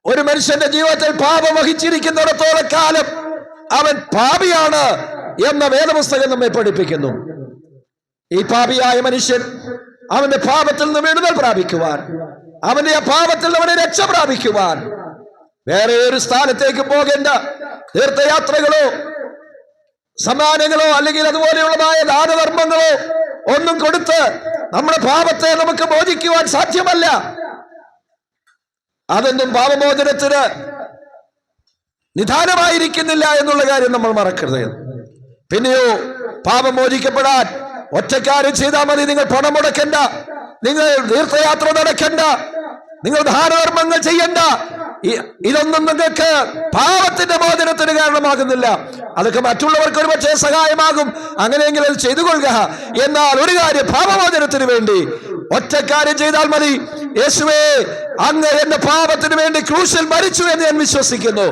ഒരു മനുഷ്യന്റെ ജീവിതത്തിൽ പാപം വഹിച്ചിരിക്കുന്നിടത്തോളം കാലം അവൻ പാപിയാണ് എന്ന വേദപുസ്തകം നമ്മെ പഠിപ്പിക്കുന്നു. ഈ പാപിയായ മനുഷ്യൻ അവന്റെ പാപത്തിൽ നിന്ന് വിടുതൽ പ്രാപിക്കുവാൻ, അവന്റെ ആ പാപത്തിൽ അവനെ രക്ഷ പ്രാപിക്കുവാൻ വേറെ ഒരു സ്ഥാനത്തേക്ക് പോകേണ്ട തീർത്ഥയാത്രകളോ സമ്മാനങ്ങളോ അല്ലെങ്കിൽ അതുപോലെയുള്ളതായ ദാനധർമ്മങ്ങളോ ഒന്നും കൊടുത്ത് നമ്മുടെ പാപത്തെ നമുക്ക് മോചിക്കുവാൻ സാധ്യമല്ല. അതൊന്നും പാപമോചനത്തിന് നിദാനമായിരിക്കുന്നില്ല എന്നുള്ള കാര്യം നമ്മൾ മറക്കരുത്. പിന്നെയോ പാപം മോചിക്കപ്പെടാൻ ഒറ്റക്കാര്യം ചെയ്താൽ മതി. നിങ്ങൾ പണം മുടക്കണ്ട, നിങ്ങൾ തീർത്ഥയാത്ര നടക്കണ്ട, നിങ്ങൾ ദാനധർമ്മങ്ങൾ ചെയ്യണ്ട. ഇതൊന്നും നിങ്ങൾക്ക് പാപത്തിന്റെ മോചനത്തിന് കാരണമാകുന്നില്ല. അതൊക്കെ മറ്റുള്ളവർക്ക് ഒരു പക്ഷേ സഹായമാകും, അങ്ങനെയെങ്കിൽ അത് ചെയ്തു കൊള്ളുക. എന്നാൽ ഒരു കാര്യം, പാപമോചനത്തിന് വേണ്ടി ഒറ്റക്കാര്യം ചെയ്താൽ മതി. യേശുവേ, അങ്ങ് എന്റെ പാപത്തിന് വേണ്ടി ക്രൂശിൽ മരിച്ചു എന്ന് ഞാൻ വിശ്വസിക്കുന്നു.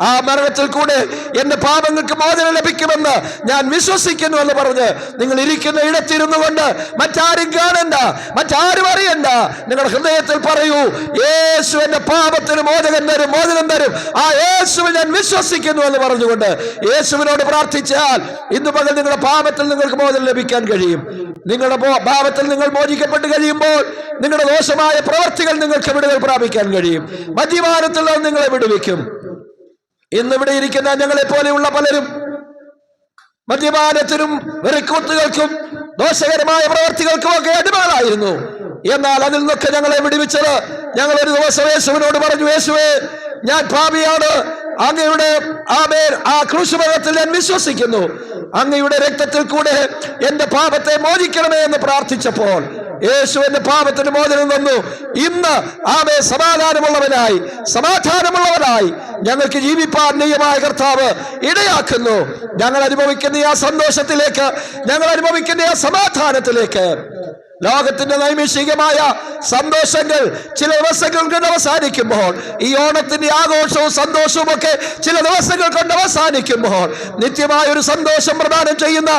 ആ മരണത്തിൽ കൂടെ എന്റെ പാപങ്ങൾക്ക് മോചനം ലഭിക്കുമെന്ന് ഞാൻ വിശ്വസിക്കുന്നു എന്ന് പറഞ്ഞ് നിങ്ങൾ ഇരിക്കുന്ന ഇടത്തിരുന്നു കൊണ്ട് മറ്റാരും കാണണ്ട, മറ്റാരും അറിയണ്ട, നിങ്ങളുടെ ഹൃദയത്തിൽ പറയൂ, യേശു എന്റെ പാപത്തിന് മോചനം തരും. ആ യേശുവിൽ ഞാൻ വിശ്വസിക്കുന്നു എന്ന് പറഞ്ഞുകൊണ്ട് യേശുവിനോട് പ്രാർത്ഥിച്ചാൽ ഇന്ന് പകൽ നിങ്ങളുടെ പാപത്തിൽ നിങ്ങൾക്ക് മോചനം ലഭിക്കാൻ കഴിയും. നിങ്ങളുടെ പാപത്തിൽ നിങ്ങൾ മോചിക്കപ്പെട്ട് കഴിയുമ്പോൾ നിങ്ങളുടെ ദോഷമായ പ്രവർത്തികൾ നിങ്ങൾക്ക് വിടുതൽ പ്രാപിക്കാൻ കഴിയും. മദ്യപാനത്തിൽ നിന്ന് നിങ്ങളെ വിടുവിക്കും. ഇന്നിവിടെ ഇരിക്കുന്ന ഞങ്ങളെ പോലെയുള്ള പലരും മദ്യപാനത്തിനും വെറിക്കൂത്തുകൾക്കും ദോഷകരമായ പ്രവർത്തികൾക്കും ഒക്കെ അടിമകളായിരുന്നു. എന്നാൽ അതിൽ നിന്നൊക്കെ ഞങ്ങളെ വിടുവിച്ചത്, ഞങ്ങൾ ഒരു ദിവസം യേശുവിനോട് പറഞ്ഞു, യേശുവേ, ഞാൻ പാപിയാണ്, അങ്ങയുടെ ആ ക്രൂശുമരണത്തിൽ ഞാൻ വിശ്വസിക്കുന്നു, അങ്ങയുടെ രക്തത്തിൽ കൂടെ എന്റെ പാപത്തെ മോചിക്കണമേ എന്ന് പ്രാർത്ഥിച്ചപ്പോൾ യേശു എന്റെ പാപത്തിന് മോചനം തന്നു. ഇന്ന് സമാധാനമുള്ളവനായി ഞങ്ങൾക്ക് ജീവിപ്പാൻ നിയമായ കർത്താവ് ഇടയാക്കുന്നു. ഞങ്ങൾ അനുഭവിക്കുന്ന ആ സന്തോഷത്തിലേക്ക്, ഞങ്ങൾ അനുഭവിക്കുന്ന ആ സമാധാനത്തിലേക്ക്, ലോകത്തിന്റെ നൈമിഷികമായ സന്തോഷങ്ങൾ ചില ദിവസങ്ങൾ കൊണ്ട് അവസാനിക്കുമ്പോൾ, ഈ ഓണത്തിന്റെ ആഘോഷവും സന്തോഷവും ഒക്കെ ചില ദിവസങ്ങൾ കൊണ്ട് അവസാനിക്കുമ്പോൾ, നിത്യമായ ഒരു സന്തോഷം പ്രദാനം ചെയ്യുന്ന,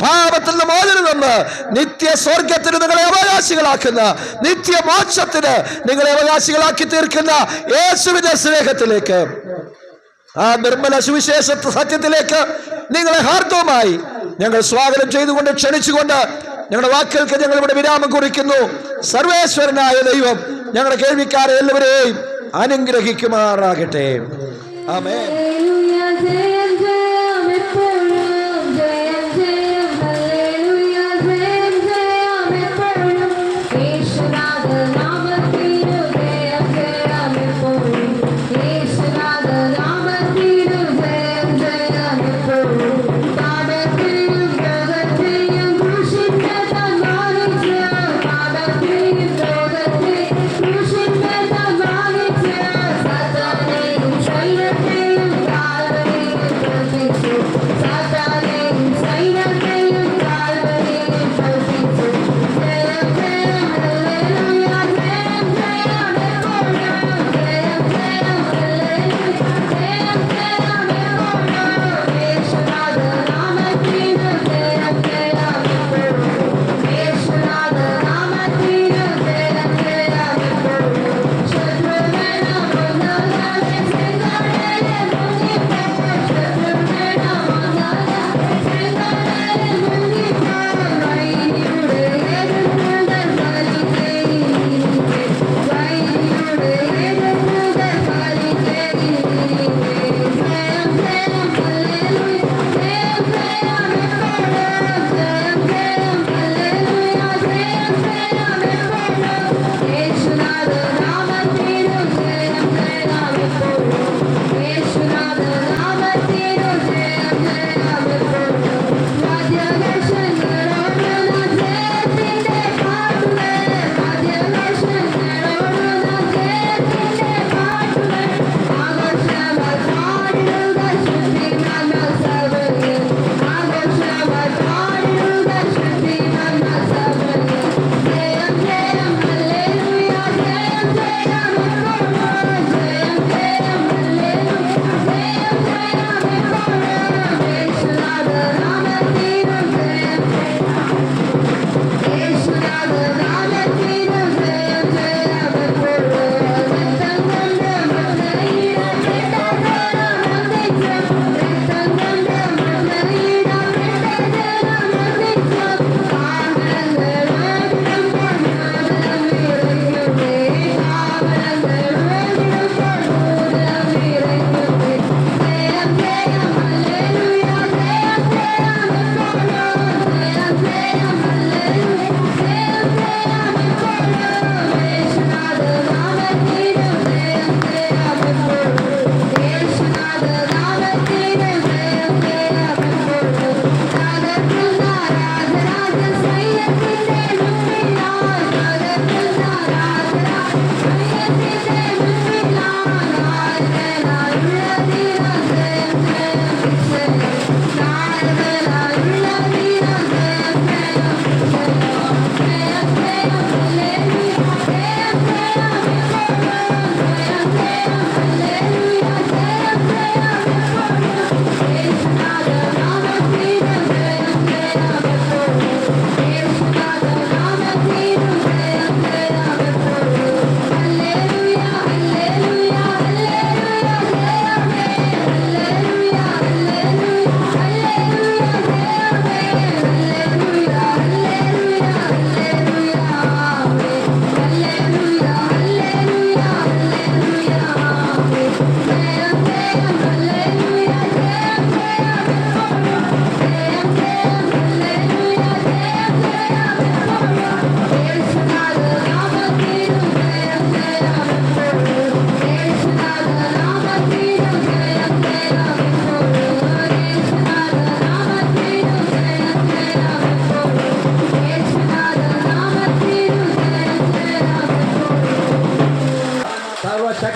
പാപത്തിൽ നിന്ന് മോചനം തന്ന് നിത്യ സ്വർഗത്തിന് നിങ്ങളെ അവകാശികളാക്കുന്ന, നിത്യമോക്ഷത്തിന് നിങ്ങളെ അവകാശികളാക്കി തീർക്കുന്ന യേശുവിന്റെ സ്നേഹത്തിലേക്ക്, ആ നിർമ്മല സുവിശേഷ സത്യത്തിലേക്ക് നിങ്ങളെ ഹാർദവുമായി ഞങ്ങൾ സ്വാഗതം ചെയ്തുകൊണ്ട് ക്ഷണിച്ചുകൊണ്ട് ഞങ്ങളുടെ വാക്കുകൾക്ക് ഞങ്ങൾ ഇവിടെ വിരാമം കുറിക്കുന്നു. സർവേശ്വരനായ ദൈവം ഞങ്ങളുടെ കേൾവിക്കാരെ എല്ലാവരെയും അനുഗ്രഹിക്കുമാറാകട്ടെ. ആമേൻ.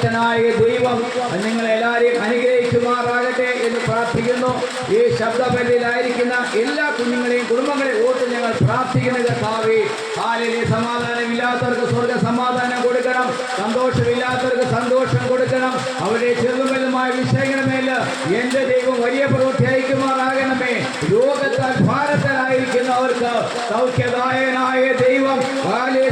സർവശക്തനായ ദൈവം നിങ്ങളെല്ലാവരെയും അനുഗ്രഹിക്കുമാറാകട്ടെ എന്ന് പ്രാർത്ഥിക്കുന്നു. ഈ ശബ്ദപരിധിയിലായിരിക്കുന്ന എല്ലാ കുഞ്ഞുങ്ങളെയും കുടുംബങ്ങളെയും ഓർത്ത് ഞങ്ങൾ പ്രാർത്ഥിക്കുന്ന കർത്താവേ, ഹാലേലൂയ. സമാധാനമില്ലാത്തവർക്ക് സ്വർഗ്ഗ സമാധാനം കൊടുക്കണം, സന്തോഷമില്ലാത്തവർക്ക് സന്തോഷം കൊടുക്കണം. അവരുടെ ചെറുതുമായ വിഷയങ്ങളുമേൽ എന്റെ ദൈവം വലിയ പ്രവൃത്തി അയക്കുമാറാകണമേ. രോഗത്താൽ ഭാരതരായിരിക്കുന്നവർക്ക് സൗഖ്യദായകനായ ദൈവം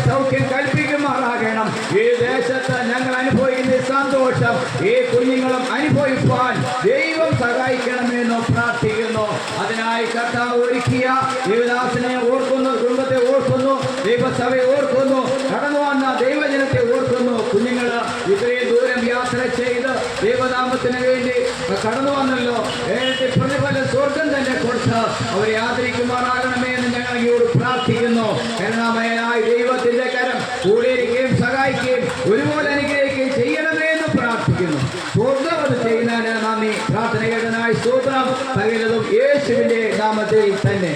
സൗഖ്യം കൽപ്പിക്കുമാറാകണം. ഈ ദേശത്ത് ഞങ്ങൾ അനുഭവിക്കുന്ന സന്തോഷം ഈ കുഞ്ഞുങ്ങളും അനുഭവിപ്പാൻ ദൈവം സഹായിക്കണമെന്ന് പ്രാർത്ഥിക്കുന്നു. അതിനായി കർത്താവ് ഒരുക്കിയ ദേവദാസനെ ഓർക്കുന്നു, കുടുംബത്തെ ഓർക്കുന്നു, ദൈവസഭയെ ഓർക്കുന്നു, കടന്നു വന്ന ദൈവജനത്തെ ഓർക്കുന്നു. കുഞ്ഞുങ്ങൾ ഇത്രയും ദൂരം യാത്ര ചെയ്ത് ദൈവനാമത്തിന് വേണ്ടി കടന്നു വന്നല്ലോ. നേരത്തെ പ്രതിഫലം സ്വർഗം തന്നെ കൊടുത്ത് അവരെ ആദരിക്കുമാറാകണമേ എന്ന് ഞങ്ങൾ ഇവരോട് പ്രാർത്ഥിക്കുന്നു. കരുണാമയനായ ദൈവത്തിന്റെ കരം കൂടിയിരിക്കുകയും സഹായിക്കുകയും ഒരുപോലെ അനുഗ്രഹിക്കുകയും ചെയ്യണമേ എന്ന് പ്രാർത്ഥിക്കുന്നു. സ്വർഗം അത് ചെയ്യുന്നതിന് നന്ദി. പ്രാർത്ഥന കേട്ടനായി സ്തോത്രം. സകലതും യേശുവിന്റെ നാമത്തിൽ തന്നെ.